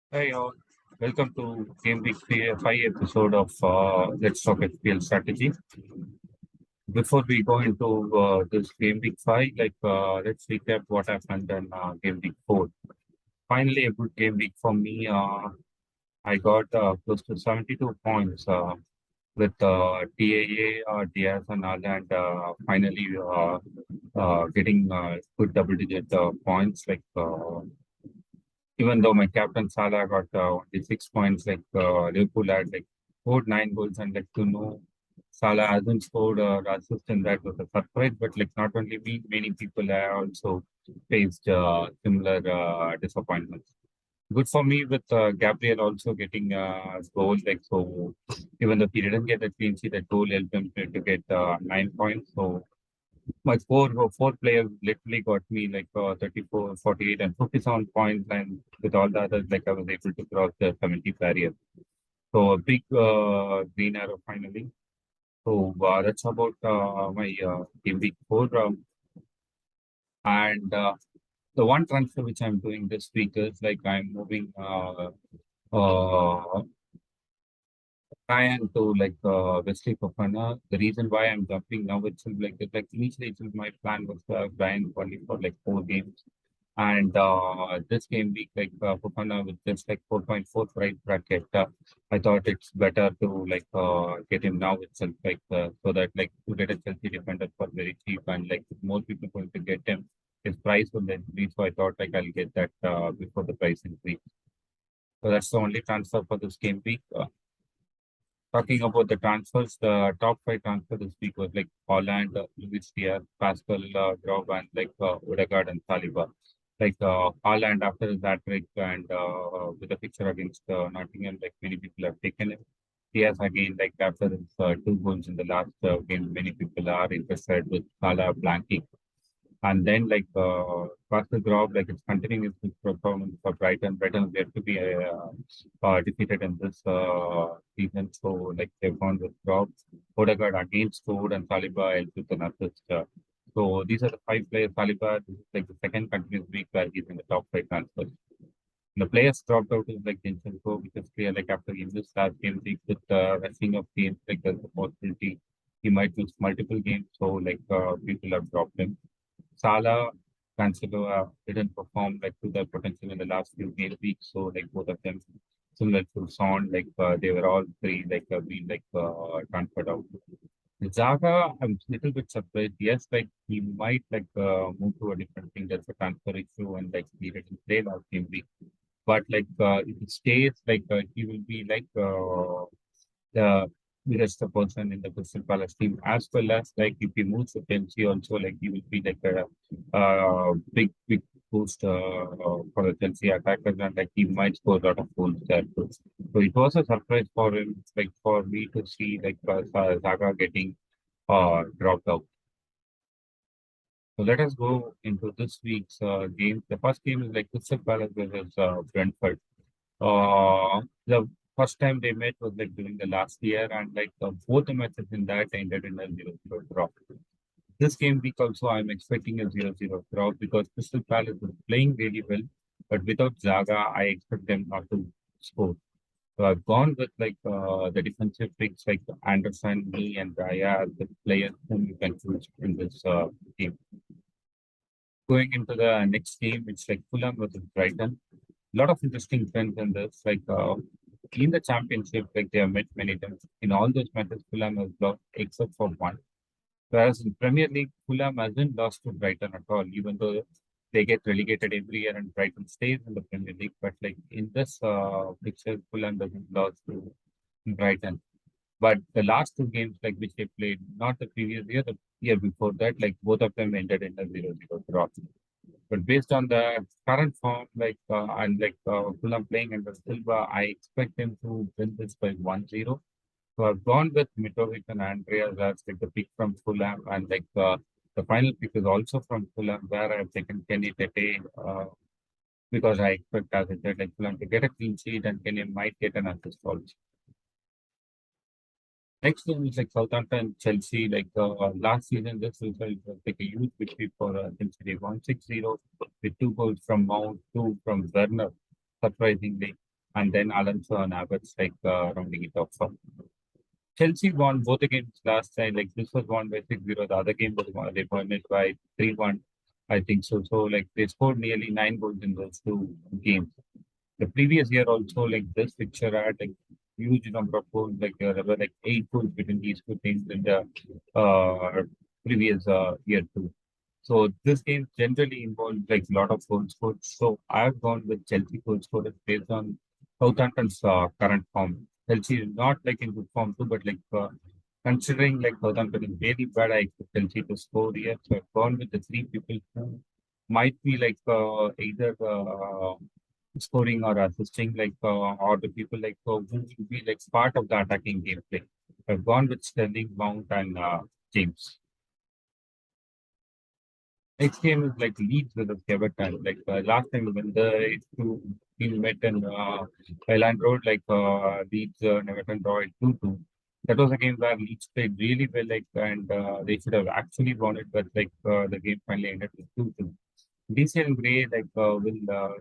Hey all, welcome to Game Week 5 episode of Let's Talk FPL Strategy. Before we go into this Game Week 5, let's recap what happened in Game Week 4. Finally, a good game week for me. I got close to 72 points with TAA, Diaz, and all, and finally getting good double-digit points even though my captain Salah got only 6 points, Liverpool had scored 9 goals, and to know Salah hasn't scored or assist in that was a surprise. But not only me, many people have also faced similar disappointments. Good for me with Gabriel also getting goals. Even though he didn't get a clean sheet, that goal helped him to get 9 points. So my four players literally got me 34, 48, and 57 points, and with all the others, I was able to cross the 70 barrier. So a big green arrow finally. So that's about my Game Week 4. And the one transfer which I'm doing this week is I'm moving uh, Ryan to Wesley Fofana. The reason why I'm jumping now itself initially itself my plan was to have Ryan only for 4 games. And this game week, Fofana with just 4.4 price bracket, I thought it's better to get him now itself, so that to get a Chelsea defender for very cheap, and with more people going to get him, his price will increase. So I thought I'll get that before the price increase. So that's the only transfer for this game week. Talking about the transfers, the top 5 transfers this week was Holland, Luis Diaz, Pascal, Grob, and Odegaard and Saliba. Holland after his hat trick and with the picture against Nottingham, many people have taken him. Diaz again, after his 2 goals in the last game, many people are interested with Salah blanking. And then Pascal Grob, it's continuing his good performance for Brighton. Brighton is yet to be defeated in this season. So they've gone with Grob. Odegaard again scored, and Saliba helped with an assist. So these are the 5 players. Saliba, this is the second continuous week where he's in the top 5 transfers. The players dropped out is Zinchenko, which is clear after in this last game week with resting of games, there's a possibility he might miss multiple games. So people have dropped him. Salah, Cancelo didn't perform to their potential in the last few game weeks. So both of them, similar to Son, they were all three being transferred out. Zaga, I'm a little bit surprised. Yes, he might move to a different thing. That's a transfer issue, and he didn't play last game week. But if he stays, he will be the biggest person in the Crystal Palace team, as well as if he moves to Chelsea, also he will be a big boost for the Chelsea attackers, and he might score a lot of goals there too. So it was a surprise for him, for me to see Zaga getting dropped out. So let us go into this week's game. The first game is Crystal Palace versus Brentford. The first time they met was during the last year, and both the matches in that ended in a 0-0 draw. This game week also, I'm expecting a 0-0 draw because Crystal Palace is playing really well, but without Zaga, I expect them not to score. So I've gone with the defensive picks like Anderson, Lee, and Raya as the players whom you can choose in this game. Going into the next game, it's Fulham versus Brighton. A lot of interesting trends in this. In the championship, they have met many times. In all those matches, Fulham has lost except for one. Whereas in Premier League, Fulham hasn't lost to Brighton at all, even though they get relegated every year and Brighton stays in the Premier League. But in this picture, Fulham doesn't lose to Brighton. But the last 2 games, which they played, not the previous year, the year before that, both of them ended in a 0-0 draw. But based on the current form, Fulham playing under Silva, I expect them to win this by 1-0. So I've gone with Mitrovic and Andreas as the pick from Fulham, and the final pick is also from Fulham, where I've taken Kenny Tete because I expect, as I said, Fulham to get a clean sheet, and Kenny might get an assist also. Next game is Southampton, Chelsea. Last season, this result was a huge victory for Chelsea. They won 6-0 with 2 goals from Mount, 2 from Werner, surprisingly. and then Alonso and Havertz rounding it off. Chelsea won both the games last time. Like this was won by 6-0. The other game was won, they won it by 3-1, I think so. So like they scored nearly 9 goals in those two games. The previous year also, like this picture had like huge number of goals. Like there were like 8 goals between these two teams in the previous year too. So this game generally involves like a lot of goal scored. So I've gone with Chelsea goal scorers based on Southampton's current form. Chelsea is not like in good form too, but considering like Southampton is really bad, I expect Chelsea to score here. So I've gone with the three people who might be either scoring or assisting, or the people who will be like part of the attacking gameplay. I've gone with Sterling, Mount, and James. Next game is like Leeds versus Everton. Last time when the two team met in Island Road, Leeds and Everton draw it 2-2. That was a game where Leeds played really well, and they should have actually won it, but the game finally ended with 2-2. DC and Gray will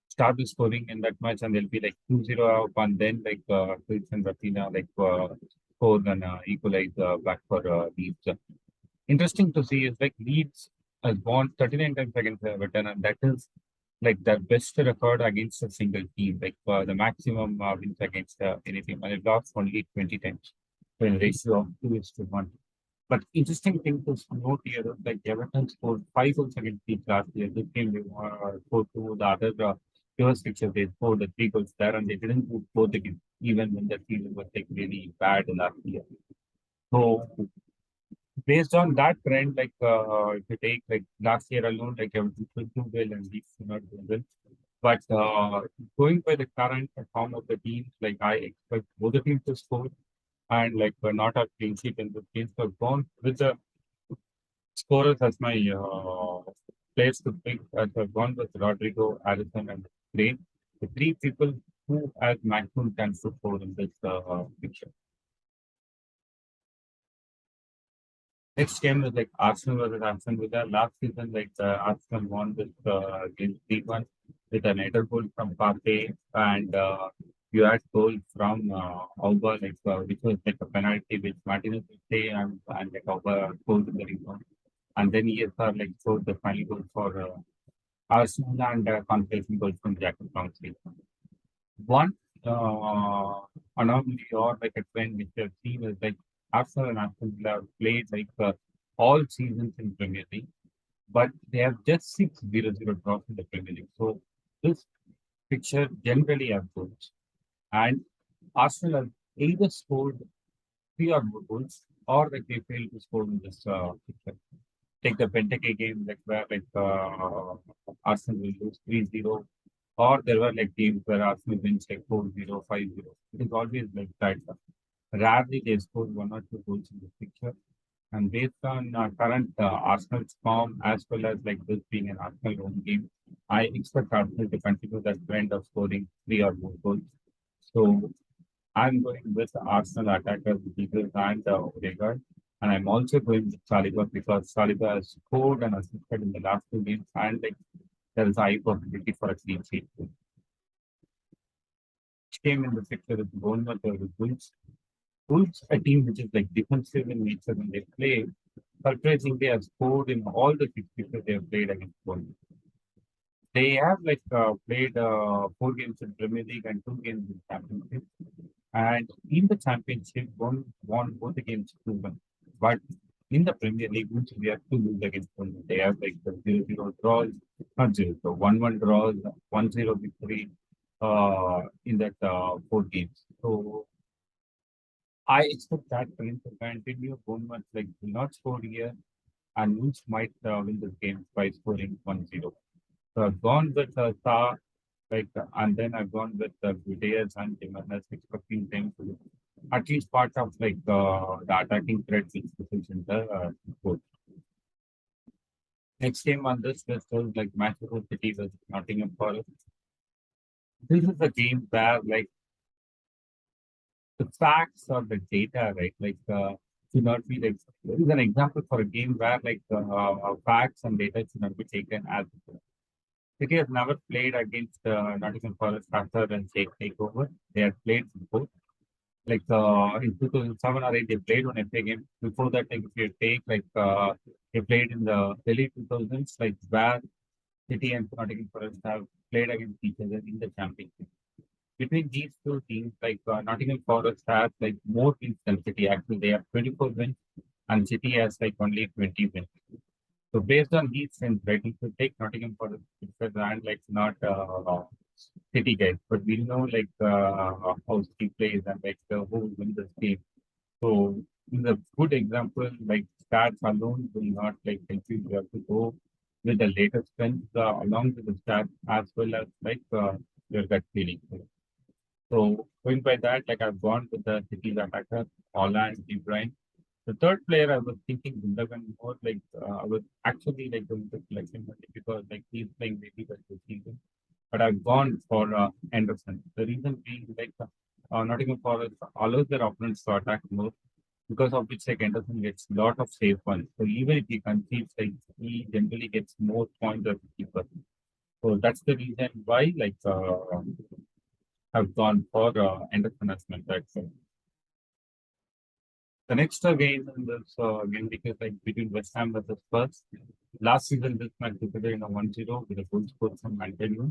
start the scoring in that match, and they'll be like 2-0 up, and then Chris and Rafinha score and equalize back for Leeds. Interesting to see is like Leeds has won 39 times against Everton, and that is like their best record against a single team, the maximum wins against any team, and it lost only 20 times, so in a ratio of 2:1. But interesting thing to note here is like Everton scored 5 goals against Leeds last year. This game they scored two. The other reverse fixture they scored the 3 goals there, and they didn't score the game even when the season was like really bad last year. So based on that trend, if you take like last year alone, like everything should do well and Leeds should not do well. But going by the current form of the teams, like I expect both the teams to score and not a clean sheet in the games. So I've gone with the scorers as my players to pick. I've gone with Rodrigo, Allison, and Gray, the three people who has maximum chance to score in this picture. Next game is like Arsenal versus Aston Villa. Last season, Arsenal won this game 3-1 with an header goal from Partey, and you had goal from Auba, which was like a penalty which Martinez would say, and like Auba scored in the rebound. And then ESR scored the final goal for Arsenal, and confirmation goal from Jacob Brownsley. One anomaly or like a trend which I've seen is like Arsenal and Aston Villa have played all seasons in Premier League, but they have just 6-0 draws in the Premier League. So this picture generally have goals, and Arsenal have either scored 3 or more goals, or like they failed to score in this picture. Take the Benteke game, where Arsenal will lose 3-0, or there were like games where Arsenal wins like 4-0, 5-0. It is always like that. Rarely they score 1 or 2 goals in this picture. And based on current Arsenal's form, as well as like this being an Arsenal home game, I expect Arsenal to continue that trend of scoring 3 or more goals. So I'm going with Arsenal attackers, Jesus and Odegaard. And I'm also going with Saliba because Saliba has scored and assisted in the last 2 games, and there is a high possibility for a clean sheet. Came in the picture is Bournemouth versus Wolves. Wolves, a team which is like defensive in nature when they play, surprisingly have scored in all the 6 pitches they have played against Bournemouth. They have played 4 games in Premier League and 2 games in Championship. And in the Championship, won both the games 2-1. But in the Premier League, which we have to lose against Bournemouth, they have like the 0-0 draws, not 0, so 1-1 draws, 1-0 victory in that 4 games. So I expect that trend to continue. Bournemouth will not score here, and Wolves might win this game by scoring 1-0. So I've gone with Sa, and then I've gone with Gutierrez and Jimenez, expecting them to at least part of the attacking threat which is in the board. Next game on this list is like Manchester City versus Nottingham Forest. This is a game where the facts or the data, right? Should not be there is an example for a game where facts and data should not be taken as City has never played against Nottingham Forest after and takeover. They had played before. Like in 2007 or 8, they played one FA game. Before that, like if you take they played in the early 2000s, like where City and Nottingham Forest have played against each other in the championship. Between these two teams, like Nottingham Forest has like more wins than City. Actually, they have 24 wins, and City has like only 20 wins. So based on these things, right, if you take Nottingham Forest, it's and like not City guys, but we know like how City plays and like who will win this game. So in the good example, like stats alone will not like help you. You have to go with the latest trends along with the stats as well as like your gut feeling. So going by that, like I've gone with the City's attacker, Holland, De Bruyne. The third player I was thinking Gundogan more like I was actually like going to select him only because like he's playing maybe the this season. But I've gone for Anderson. The reason being like Nottingham Forest allows their opponents to attack more because of which like Anderson gets a lot of safe ones. So even if he concedes, like he generally gets more points as a keeper. So that's the reason why like I've gone for Anderson as my third. The next game in this game because like between West Ham versus Spurs. Last season, this match decided in a 1-0 with a goal score from Antonio.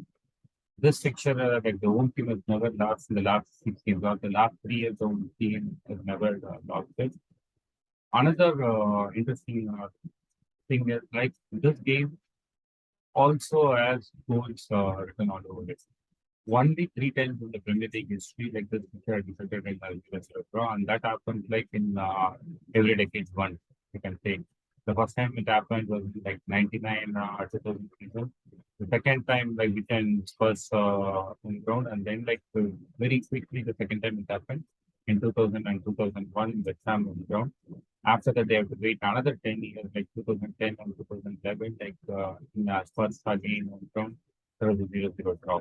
This fixture, like the home team has never lost in the last 6 games, or the last 3 years, the home team has never lost it. Another interesting thing is like this game also has goals written all over it. Only 3 times in the Premier League history, like this, which are decided in the US draw, and that happens like in every decade once, you can say. The first time it happened was like 99 2000 season. The second time, like we can Spurs on ground, and then like very quickly, the second time it happened in 2000 and 2001, West Ham on ground. After that, they have to wait another 10 years, like 2010 and 2011, like in Spurs again on ground, there was a 0-0 draw.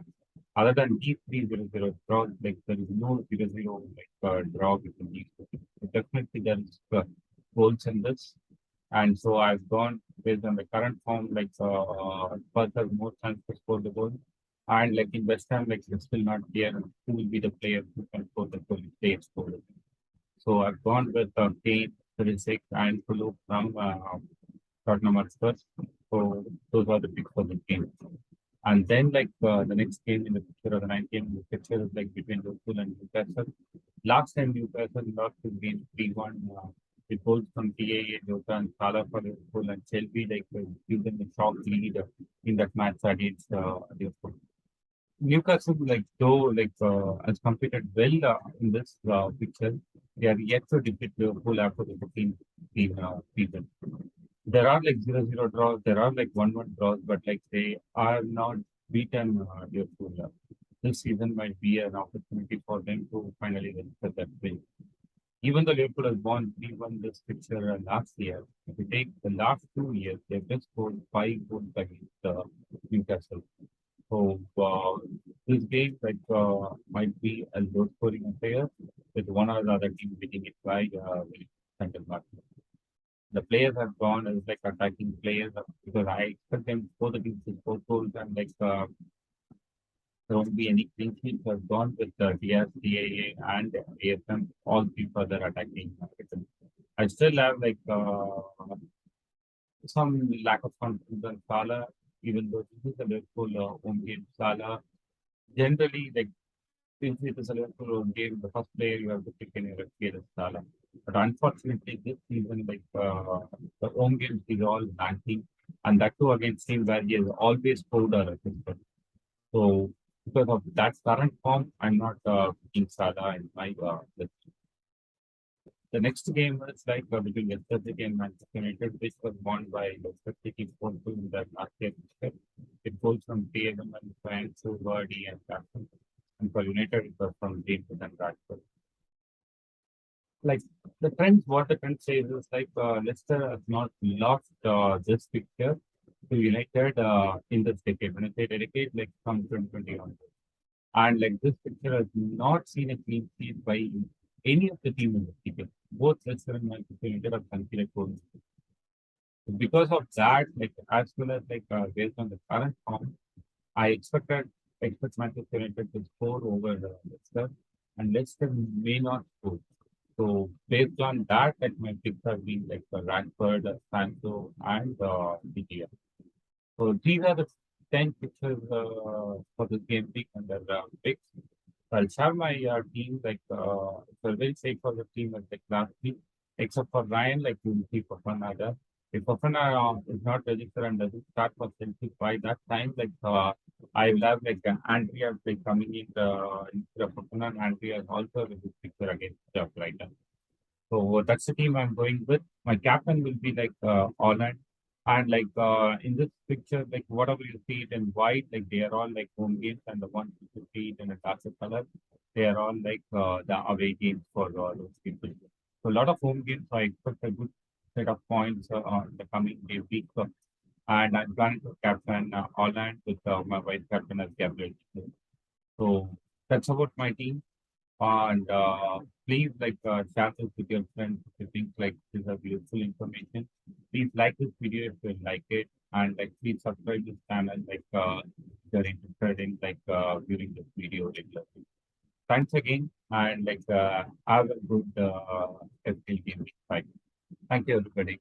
Other than these 3-0 draws, like there is no 0-0 like draw between these two. So definitely there is goals in this. And so I've gone based on the current form, like Spurs has more chance to score the goal. And like in West Ham, like it's still not clear who will be the player who can score the goal if they score it. So I've gone with Kane, 36, and Kulu from Tottenham Hotspur. So those are the picks for the game. And then like the next game in the picture or the ninth game in the picture is like between Liverpool and Newcastle. Last time Newcastle lost the game 3-1 with goals from TAA, Jota and Salah for Liverpool and Chelsea like give them a shock lead in that match against Liverpool. Newcastle like though like has competed well in this picture. They are yet to defeat Liverpool after the 15 season. There are like 0-0 draws, there are like 1-1 draws, but like they are not beaten Liverpool. This season might be an opportunity for them to finally win that win. Even though Liverpool has won 3-1 this fixture last year, if you take the last 2 years, they've just scored 5 goals against Newcastle. So this game like might be a low scoring affair with one or the other team winning it by very center margin. The players have gone as like attacking players because I expect them both the teams to score goals and like there won't be any clean sheets have gone with DS, DAA and ASM, all three further attacking. I still have like some lack of confidence in Salah, even though this is a Liverpool home game. Salah generally like since it is a Liverpool home game, the first player you have to pick in your FPL is Salah. But unfortunately, this season, like the home games is all banking, and that too against team where he has always scored a assist. So because of that current form, I'm not picking Salah in my list. The next game is like between Leicester City and Manchester United, which was won by Leicester City 4-2 in that last year. It goes from TM and Frank to Vardy and Jackson. And for United, it was from James and Rashford. Like what the trend says is like Leicester has not lost this picture to United in this decade. When I say decade, like from 2020 on. And like this picture has not seen a clean sheet by any of the team in the season. Both Leicester and Manchester United have conceded goals. Because of that, like as well as like based on the current form, I expect Manchester United to score over Leicester, and Leicester may not score. So based on that, like my picks have been like Rashford, Sancho, and DGA. So these are the 10 pictures for this game week and the picks. I'll have my team like so very safe for the team like last week, except for Ryan, like you will see Fofana there. If Fofana is not registered and doesn't start for Celtic by that time, like I will have like Andrea like coming in instead of Fofana, and Andrea is also with his picture against Brighton. So that's the team I'm going with. My captain will be like Holland. And like in this picture, like whatever you see it in white, like they are all like home games, and the ones you see it in a darker color, they are all like the away games for those people. So a lot of home games, so I expect a good set of points on the coming day week. And I'm planning to captain Holland with my vice captain as Gabriel. So that's about my team. And please like share this with your friends if you think like this is useful information. Please like this video if you like it, and like please subscribe this channel like if you're interested in like viewing this video regularly. Thanks again, and like have a good FPL game. Bye. Thank you everybody.